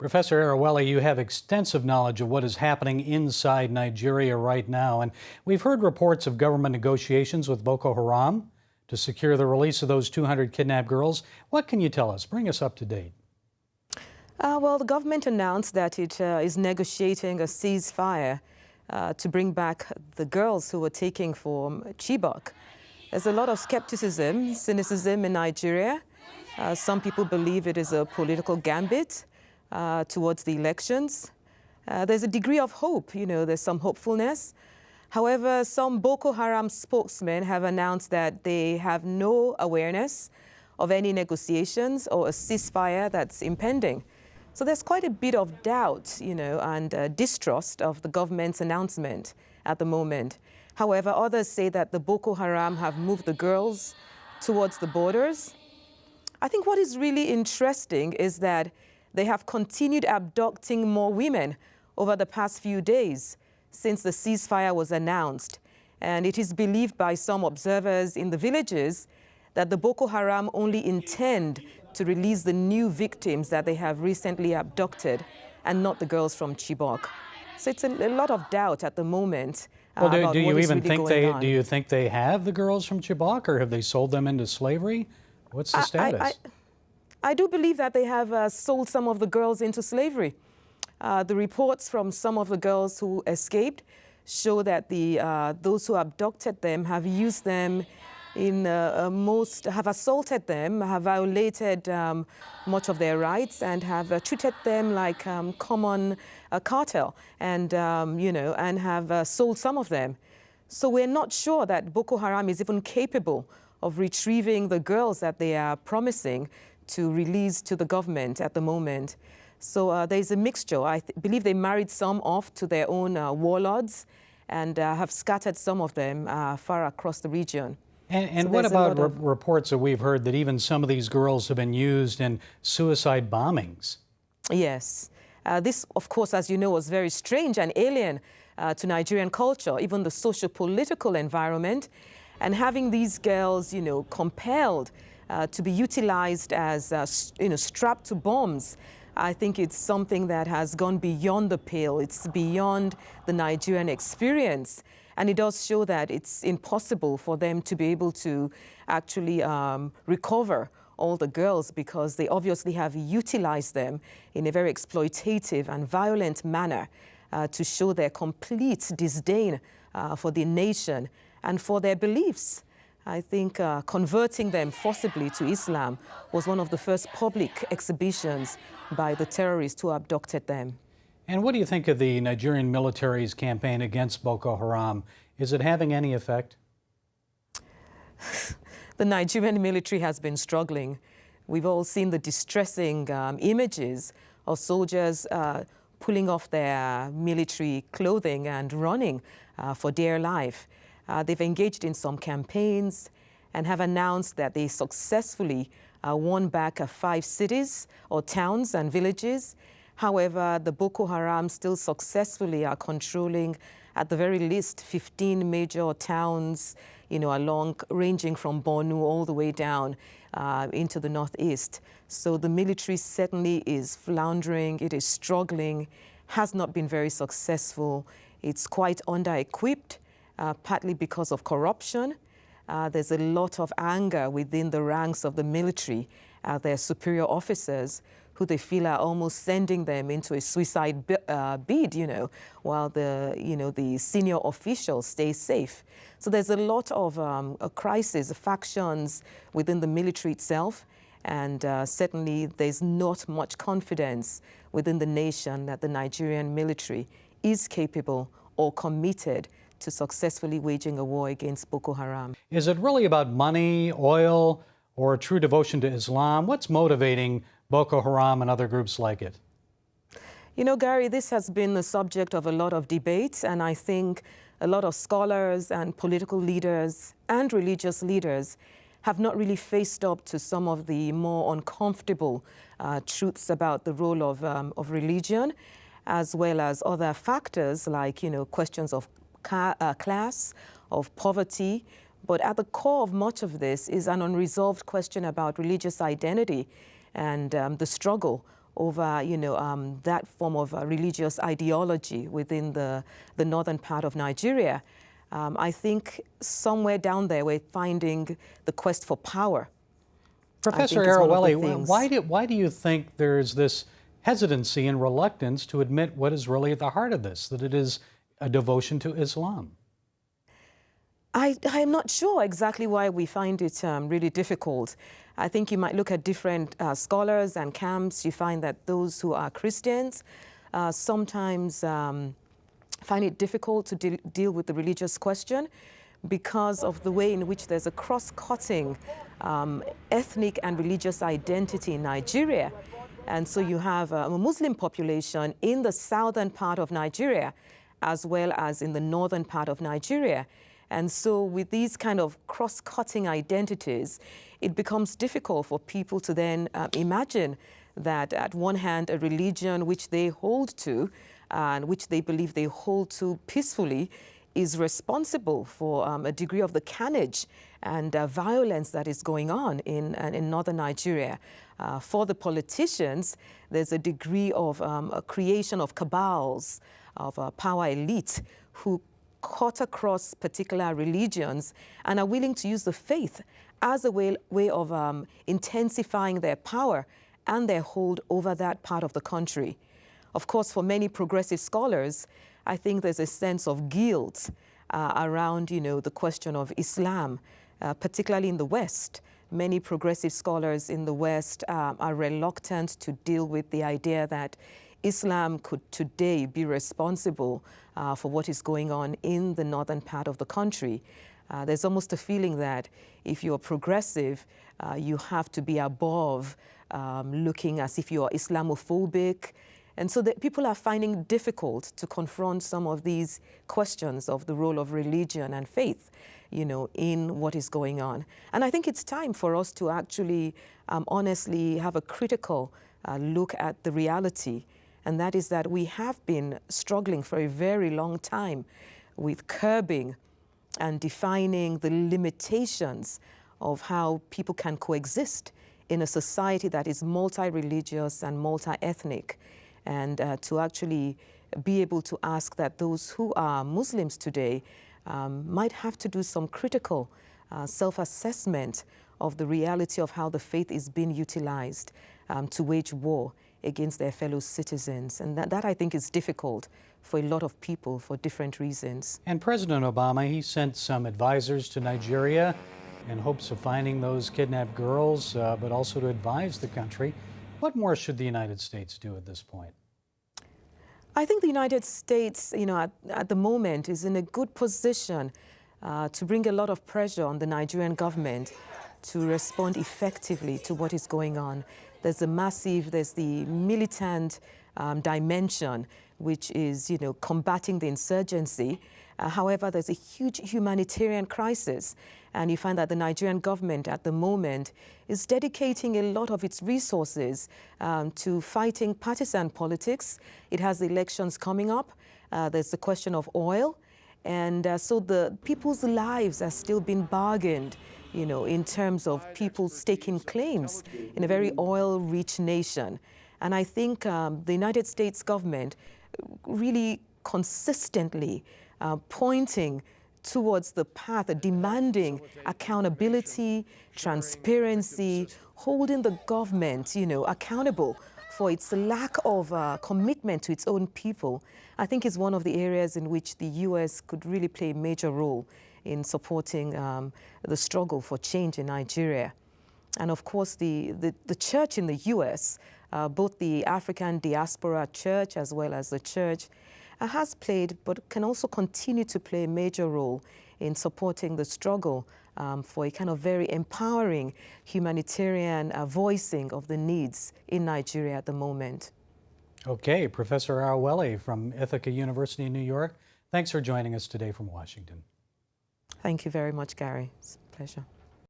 Professor Airewele, you have extensive knowledge of what is happening inside Nigeria right now, and we've heard reports of government negotiations with Boko Haram to secure the release of those 200 kidnapped girls. What can you tell us? Bring us up to date. Well, the government announced that it is negotiating a ceasefire to bring back the girls who were taken from Chibok. There's a lot of skepticism, cynicism in Nigeria. Some people believe it is a political gambit towards the elections. There's a degree of hope, there's some hopefulness. However, some Boko Haram spokesmen have announced that they have no awareness of any negotiations or a ceasefire that's impending. So there's quite a bit of doubt, and distrust of the government's announcement at the moment. However, others say that the Boko Haram have moved the girls towards the borders. I think what is really interesting is that they have continued abducting more women over the past few days since the ceasefire was announced. And it is believed by some observers in the villages that the Boko Haram only intend to release the new victims that they have recently abducted and not the girls from Chibok. So it's a lot of doubt at the moment. Well, do you even think do you think they have the girls from Chibok, or have they sold them into slavery? What's the status? I do believe that they have sold some of the girls into slavery. The reports from some of the girls who escaped show that those who abducted them have used them in have assaulted them, have violated much of their rights, and have treated them like common cartel, and and have sold some of them. So we're not sure that Boko Haram is even capable of retrieving the girls that they are promising to release to the government at the moment. So there's a mixture. I believe they married some off to their own warlords and have scattered some of them far across the region. And so what about reports that we've heard that even some of these girls have been used in suicide bombings? Yes. This, of course, as you know, was very strange and alien to Nigerian culture, even the socio-political environment. And having these girls, compelled to be utilized as, strapped to bombs, I think it's something that has gone beyond the pale. It's beyond the Nigerian experience. And it does show that it's impossible for them to be able to actually recover all the girls, because they obviously have utilized them in a very exploitative and violent manner to show their complete disdain for the nation and for their beliefs. I think converting them forcibly to Islam was one of the first public exhibitions by the terrorists who abducted them. And what do you think of the Nigerian military's campaign against Boko Haram? Is it having any effect? The Nigerian military has been struggling. We've all seen the distressing images of soldiers pulling off their military clothing and running for dear life. They've engaged in some campaigns and have announced that they successfully won back 5 cities or towns and villages. However, the Boko Haram still successfully are controlling at the very least 15 major towns, ranging from Borno all the way down into the northeast. So the military certainly is floundering, it is struggling, has not been very successful. It's quite under-equipped, partly because of corruption. There's a lot of anger within the ranks of the military, their superior officers, who they feel are almost sending them into a suicide bid, while the senior officials stay safe. So there's a lot of a crisis, factions within the military itself, and certainly there's not much confidence within the nation that the Nigerian military is capable or committed to successfully waging a war against Boko Haram. Is it really about money, oil, or a true devotion to Islam? What's motivating Boko Haram and other groups like it? Gary, this has been the subject of a lot of debates, and I think a lot of scholars and political leaders and religious leaders have not really faced up to some of the more uncomfortable truths about the role of religion, as well as other factors like, questions of class, of poverty. But at the core of much of this is an unresolved question about religious identity and the struggle over, that form of religious ideology within the northern part of Nigeria. I think somewhere down there we're finding the quest for power. Professor Airewele, why do you think there's this hesitancy and reluctance to admit what is really at the heart of this, that it is a devotion to Islam? I'm not sure exactly why we find it really difficult. I think you might look at different scholars and camps. You find that those who are Christians sometimes find it difficult to deal with the religious question because of the way in which there's a cross-cutting ethnic and religious identity in Nigeria. And so you have a Muslim population in the southern part of Nigeria as well as in the northern part of Nigeria. And so with these kind of cross-cutting identities, it becomes difficult for people to then imagine that at one hand, a religion which they hold to and which they believe they hold to peacefully is responsible for a degree of the carnage and violence that is going on in northern Nigeria. For the politicians, there's a degree of a creation of cabals, of power elite who cut across particular religions and are willing to use the faith as a way of intensifying their power and their hold over that part of the country. Of course, for many progressive scholars, I think there's a sense of guilt around, the question of Islam, particularly in the West. Many progressive scholars in the West are reluctant to deal with the idea that Islam could today be responsible for what is going on in the northern part of the country. There's almost a feeling that if you're progressive, you have to be above looking as if you're Islamophobic. And so that people are finding it difficult to confront some of these questions of the role of religion and faith, in what is going on. And I think it's time for us to actually honestly have a critical look at the reality. And that is that we have been struggling for a very long time with curbing and defining the limitations of how people can coexist in a society that is multi-religious and multi-ethnic. And to actually be able to ask that those who are Muslims today might have to do some critical self-assessment of the reality of how the faith is being utilized to wage war against their fellow citizens. And that I think is difficult for a lot of people for different reasons. And President Obama, he sent some advisors to Nigeria in hopes of finding those kidnapped girls, but also to advise the country. What more should the United States do at this point? I think the United States, at the moment is in a good position to bring a lot of pressure on the Nigerian government to respond effectively to what is going on. There's the militant dimension, which is, combating the insurgency. However, there's a huge humanitarian crisis. And you find that the Nigerian government at the moment is dedicating a lot of its resources to fighting partisan politics. It has elections coming up. There's the question of oil. And so the people's lives are still being bargained, in terms of people staking claims in a very oil-rich nation. And I think the United States government really consistently pointing towards the path, demanding accountability, transparency, holding the government, accountable for its lack of commitment to its own people, I think is one of the areas in which the U.S. could really play a major role in supporting the struggle for change in Nigeria. And of course, the church in the U.S., both the African diaspora church as well as the church, has played, but can also continue to play a major role in supporting the struggle for a kind of very empowering humanitarian voicing of the needs in Nigeria at the moment. Okay, Professor Airewele from Ithaca University in New York, thanks for joining us today from Washington. Thank you very much, Gary. It's a pleasure.